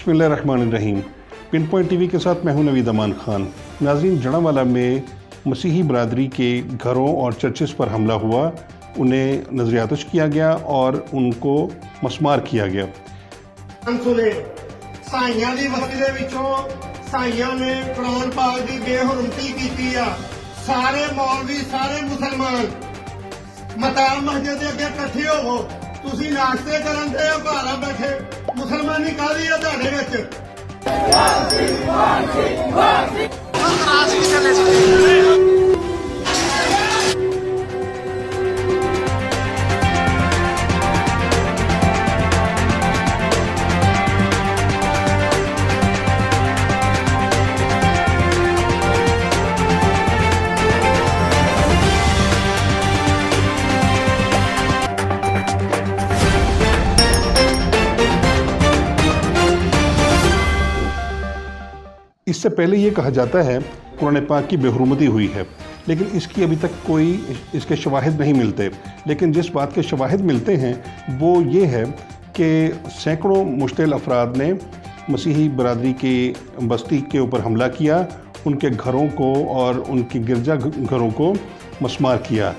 बिस्मिल्लाहिर्रहमानिर्रहीम। Pin point TV के साथ मैं हूं नवीद अमान खान। नाज़रीन, जड़ांवाला में मसीही बरादरी के घरों और चर्चेस पर हमला हुआ, उन्हें नजर आतिश किया गया और उनको मसमार किया गया। ਸਾਈਆਂ ਦੀ ਬਸਤੀ ਦੇ ਵਿੱਚੋਂ ਸਾਈਆਂ ਨੇ ਕੁਰਾਨ ਪਾਕ ਦੀ ਬੇਹੁਰਮਤੀ ਕੀਤੀ ਆ। ਸਾਰੇ ਮੌਲਵੀ, ਸਾਰੇ ਮੁਸਲਮਾਨ ਮਤਾਰ ਮਸਜਿਦ ਦੇ ਅੱਗੇ ਇਕੱਠੇ ਹੋਵੋ। ਤੁਸੀਂ ਨਾਸ਼ਤੇ ਕਰਨ ਦੇ ਹੋ, ਘਰ ਬੈਠੇ ਮੁਸਲਮਾਨੀ ਕਾਹਦੀ ਆ ਤੁਹਾਡੇ ਵਿੱਚ? इससे पहले ये कहा जाता है कुरान पाक की बेहुरमती हुई है, लेकिन इसकी अभी तक कोई इसके शवाहिद नहीं मिलते। लेकिन जिस बात के शवाहिद मिलते हैं वो ये है कि सैकड़ों मुश्तिल अफराद ने मसीही बरादरी की बस्ती के ऊपर हमला किया, उनके घरों को और उनकी गिरजा घरों को मसमार किया।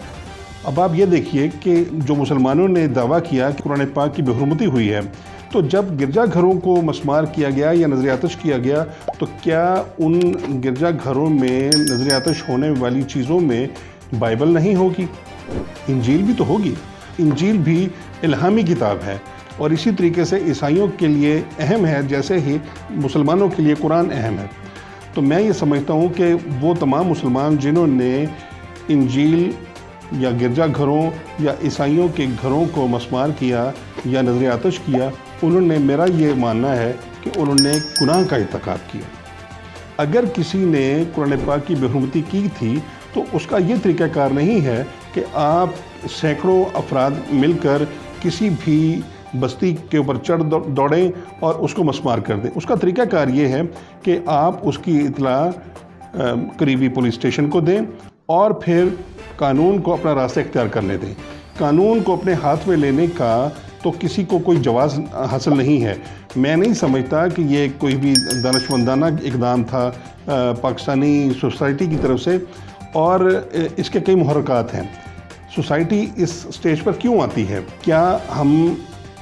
अब आप ये देखिए कि जो मुसलमानों ने दावा किया कि कुरान पाक की बेहुरमती हुई है, तो जब गिरजा घरों को मसमार किया गया या नजर आतिश किया गया, तो क्या उन गिरजा घरों में नजर आतिश होने वाली चीज़ों में बाइबल नहीं होगी? इंजील भी तो होगी। इंजील भी इल्हामी किताब है और इसी तरीके से ईसाइयों के लिए अहम है जैसे ही मुसलमानों के लिए कुरान अहम है। तो मैं ये समझता हूँ कि वो तमाम मुसलमान जिन्होंने इंजील या गिरजा घरों या ईसाइयों के घरों को मसमार किया या नजर आतिश किया, उन्होंने, मेरा ये मानना है कि उन्होंने गुनाह का इर्तिकाब किया। अगर किसी ने कुरान पाक की बेहुरमती की थी तो उसका ये तरीक़ाकार नहीं है कि आप सैकड़ों अफराद मिलकर किसी भी बस्ती के ऊपर चढ़ दौड़ें और उसको मसमार कर दें। उसका तरीक़ाकार ये है कि आप उसकी इतला करीबी पुलिस स्टेशन को दें और फिर कानून को अपना रास्ता इख्तियार करने दें। कानून को अपने हाथ में लेने का तो किसी को कोई जवाज़ हासिल नहीं है। मैं नहीं समझता कि ये कोई भी दानिशमंदाना इक़दाम था पाकिस्तानी सोसाइटी की तरफ से, और इसके कई मुहर्रकात हैं। सोसाइटी इस स्टेज पर क्यों आती है? क्या हम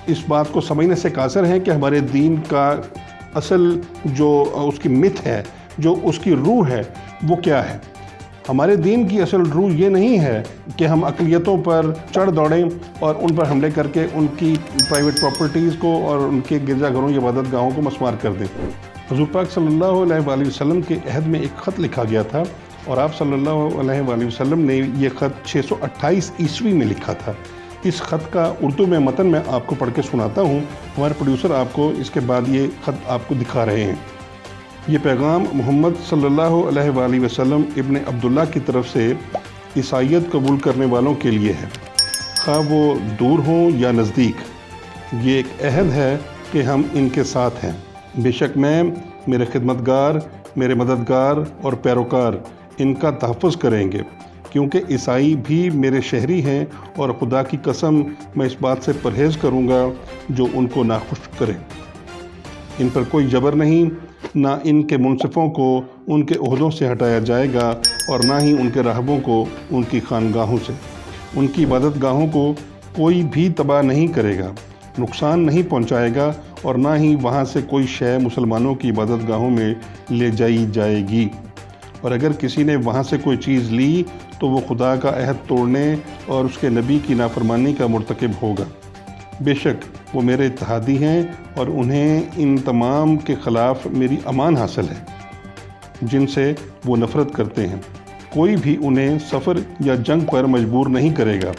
इस बात को समझने से कासिर हैं कि हमारे दीन का असल जो उसकी मिथ है, जो उसकी रूह है, वो क्या है? हमारे दीन की असल रूह ये नहीं है कि हम अक़लियतों पर चढ़ दौड़ें और उन पर हमले करके उनकी प्राइवेट प्रॉपर्टीज़ को और उनके गिरजाघरों या इबादत गाहों को मसमार कर दें। हुज़ूर पाक सल्लल्लाहु अलैहि वसल्लम के अहद में एक ख़त लिखा गया था और आप सल्लल्लाहु अलैहि वसल्लम ने ये ख़त 628 ईस्वी में लिखा था। इस ख़त का उर्दू में मतन मैं आपको पढ़ के सुनाता हूँ। हमारे प्रोड्यूसर आपको इसके बाद ये ख़त आपको दिखा रहे हैं। ये पैगाम मोहम्मद सल्लल्लाहु अलैहि वसल्लम इब्न अब्दुल्ला की तरफ से ईसाईयत कबूल करने वालों के लिए है, खा वो दूर हों या नज़दीक। ये एक अहद है कि हम इनके साथ हैं। बेशक मैं, मेरे खिदमतगार, मेरे मददगार और पैरोकार इनका तहफ़्फ़ुज़ करेंगे, क्योंकि ईसाई भी मेरे शहरी हैं और खुदा की कसम मैं इस बात से परहेज़ करूँगा जो उनको नाखुश करे। इन पर कोई जबर नहीं, ना इनके मुनसिफ़ों को उनके ओहदों से हटाया जाएगा और ना ही उनके राहबों को उनकी खानगाहों से। उनकी इबादत गाहों को कोई भी तबाह नहीं करेगा, नुकसान नहीं पहुंचाएगा और ना ही वहां से कोई शय मुसलमानों की इबादत गाहों में ले जाई जाएगी। और अगर किसी ने वहां से कोई चीज़ ली तो वो खुदा का अहद तोड़ने और उसके नबी की नाफरमानी का मुर्तकिब होगा। बेशक वो मेरे इत्तेहादी हैं और उन्हें इन तमाम के ख़िलाफ़ मेरी अमान हासिल है जिनसे वो नफ़रत करते हैं। कोई भी उन्हें सफ़र या जंग पर मजबूर नहीं करेगा,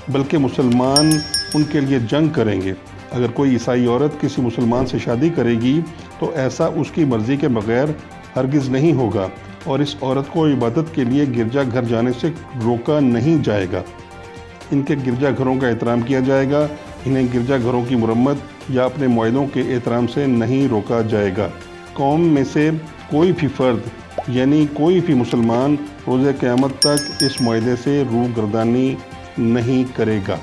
बल्कि मुसलमान उनके लिए जंग करेंगे। अगर कोई ईसाई औरत किसी मुसलमान से शादी करेगी तो ऐसा उसकी मर्ज़ी के बग़ैर हरगिज़ नहीं होगा और इस औरत को इबादत के लिए गिरजा घर जाने से रोका नहीं जाएगा। इनके गिरजा घरों का एहतराम किया जाएगा। इन्हें गिरजा घरों की मुरम्मत या अपने मुआहदों के एहतराम से नहीं रोका जाएगा। कौम में से कोई भी फ़र्द यानी कोई भी मुसलमान रोज़े क़यामत तक इस मुआहदे से रूगर्दानी नहीं करेगा।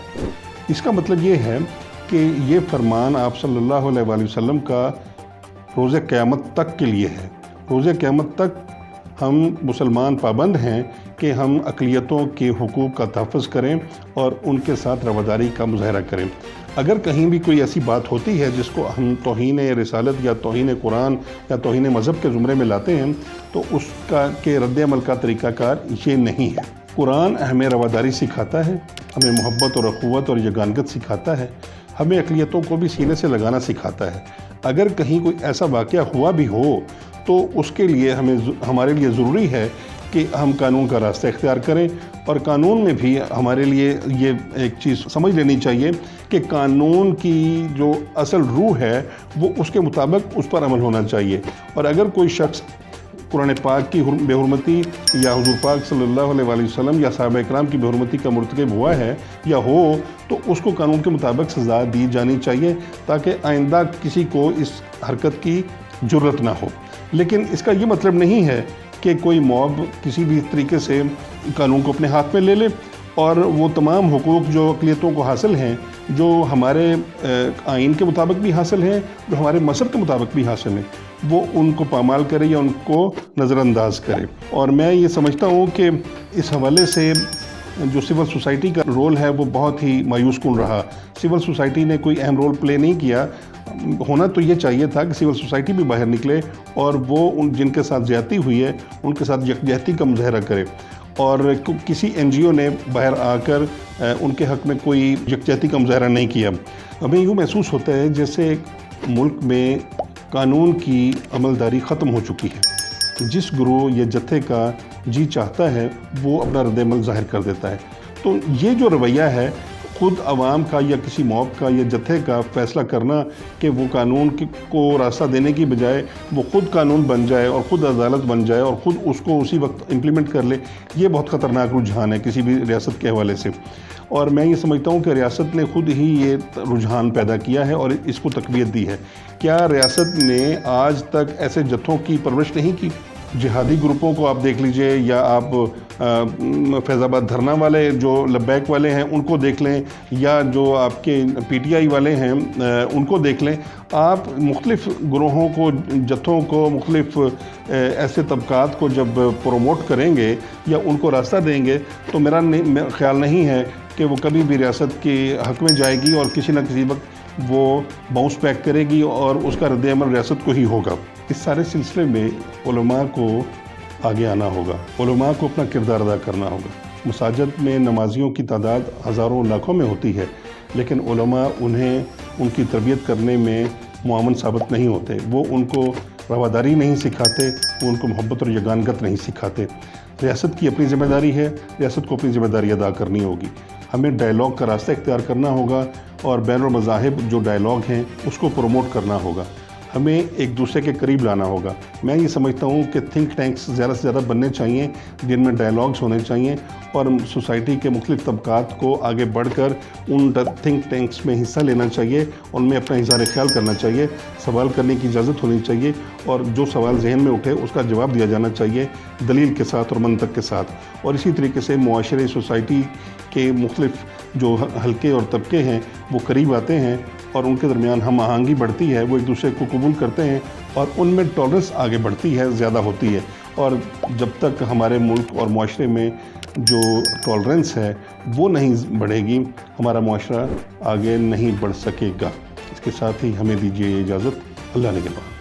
इसका मतलब ये है कि ये फरमान आप सल्लल्लाहु अलैहि वसल्लम का روज़ क़यामत तक के लिए है। रोज़ क़यामत तक हम मुसलमान पाबंद हैं कि हम अक़लियतों के हुकूक़ का तहफ़्फ़ुज़ करें और उनके साथ रवादारी का मुज़ाहरा करें। अगर कहीं भी कोई ऐसी बात होती है जिसको हम तौहीन रिसालत या तौहीन कुरान या तौहीन मज़हब के ज़ुमरे में लाते हैं तो उसका के रद्द-ए-अमल का तरीक़ाकार ये नहीं है। कुरान हमें रवादारी सिखाता है, हमें मोहब्बत और अख़ुवत और यगानगत सिखाता है, हमें अक़लियतों को भी सीने से लगाना सिखाता है। अगर कहीं कोई ऐसा वाक़या हुआ भी हो तो उसके लिए हमारे लिए ज़रूरी है कि हम कानून का रास्ता इख्तियार करें, और कानून में भी हमारे लिए ये एक चीज़ समझ लेनी चाहिए कि कानून की जो असल रूह है वो उसके मुताबिक उस पर अमल होना चाहिए। और अगर कोई शख्स कुरान पाक की बेहुरमती या हुज़ूर पाक सल्लल्लाहु अलैहि वसल्लम या सहाबा इकराम की बेहुरमती का मुर्तकिब हुआ है या हो तो उसको कानून के मुताबिक सज़ा दी जानी चाहिए, ताकि आइंदा किसी को इस हरकत की जुर्रत ना हो। लेकिन इसका ये मतलब नहीं है कि कोई मॉब किसी भी तरीके से कानून को अपने हाथ में ले ले और वो तमाम हुकूक़ जो अक़लियतों को हासिल हैं, जो हमारे आइन के मुताबिक भी हासिल हैं, जो हमारे मज़हब के मुताबिक भी हासिल हैं, वो उनको पामाल करे या उनको नज़रअंदाज करे। और मैं ये समझता हूँ कि इस हवाले से जो सिविल सोसाइटी का रोल है वो बहुत ही मायूस कुन रहा। सिविल सोसाइटी ने कोई अहम रोल प्ले नहीं किया। होना तो ये चाहिए था कि सिविल सोसाइटी भी बाहर निकले और वो उन जिनके साथ ज़्यादती हुई है उनके साथ यकजहती का मुज़ाहरा करे, और किसी NGO ने बाहर आकर उनके हक़ में कोई यकजहती का मुज़ाहरा नहीं किया। हमें यूँ महसूस होता है जैसे मुल्क में कानून की अमलदारी ख़त्म हो चुकी है। जिस गिरोह या जत्थे का जी चाहता है वो अपना रद्द-ए-अमल ज़ाहिर कर देता है। तो ये जो रवैया है ख़ुद आवाम का या किसी मॉब का या जत्थे का फ़ैसला करना कि वो कानून को रास्ता देने की बजाय वो ख़ुद कानून बन जाए और ख़ुद अदालत बन जाए और ख़ुद उसको उसी वक्त इम्प्लीमेंट कर ले, ये बहुत ख़तरनाक रुझान है किसी भी रियासत के हवाले से। और मैं ये समझता हूँ कि रियासत ने ख़ुद ही ये रुझान पैदा किया है और इसको तक़वियत दी है। क्या रियासत ने आज तक ऐसे जत्थों की परवरिश नहीं की? जिहादी ग्रुपों को आप देख लीजिए, या आप फैज़ाबाद धरना वाले जो लब्बैक वाले हैं उनको देख लें, या जो आपके PTI वाले हैं उनको देख लें। आप मुख्तलिफ़ ग्रोहों को, जत्थों को, मुख्तलिफ़ ऐसे तबक़ात को जब प्रमोट करेंगे या उनको रास्ता देंगे तो मेरा ख़्याल नहीं है कि वो कभी भी रियासत के हक़ में जाएगी और किसी न किसी वक्त वो बाउंस बैक करेगी और उसका रद्द-ए-अमल रियासत को ही होगा। इस सारे सिलसिले में उलमा को आगे आना होगा, उलमा को अपना किरदार अदा करना होगा। मसाजिद में नमाजियों की तादाद हज़ारों लाखों में होती है, लेकिन उलमा उन्हें उनकी तरबियत करने में मुआवन साबित नहीं होते। वो उनको रवादारी नहीं सिखाते, वो उनको मोहब्बत और यगानगत नहीं सिखाते। रियासत की अपनी ज़िम्मेदारी है, रियासत को अपनी ज़िम्मेदारी अदा करनी होगी। हमें डायलॉग का रास्ता इख्तियार करना होगा और बैनुल मज़ाहिब जो डायलॉग हैं उसको प्रमोट करना होगा। हमें एक दूसरे के करीब लाना होगा। मैं ये समझता हूँ कि थिंक टैंक्स ज़्यादा से ज़्यादा बनने चाहिए जिनमें डायलॉग्स होने चाहिए, और सोसाइटी के मुख्तलिफ़ तबक़ात को आगे बढ़कर उन थिंक टैंक्स में हिस्सा लेना चाहिए, उनमें अपना इज़हार ख्याल करना चाहिए, सवाल करने की इजाज़त होनी चाहिए, और जो सवाल जहन में उठे उसका जवाब दिया जाना चाहिए दलील के साथ और मंतक के साथ। और इसी तरीके से मुआशरे सोसाइटी के मुख्तलिफ़ जो हल्के और तबके हैं वो करीब आते हैं और उनके दरमियान हम आहंगी बढ़ती है, वो एक दूसरे को कबूल करते हैं और उनमें टॉलरेंस आगे बढ़ती है, ज़्यादा होती है। और जब तक हमारे मुल्क और मुआशरे में जो टॉलरेंस है वो नहीं बढ़ेगी, हमारा मुआशरा आगे नहीं बढ़ सकेगा। इसके साथ ही हमें दीजिए इजाज़त। अल्लाह ने के बाद।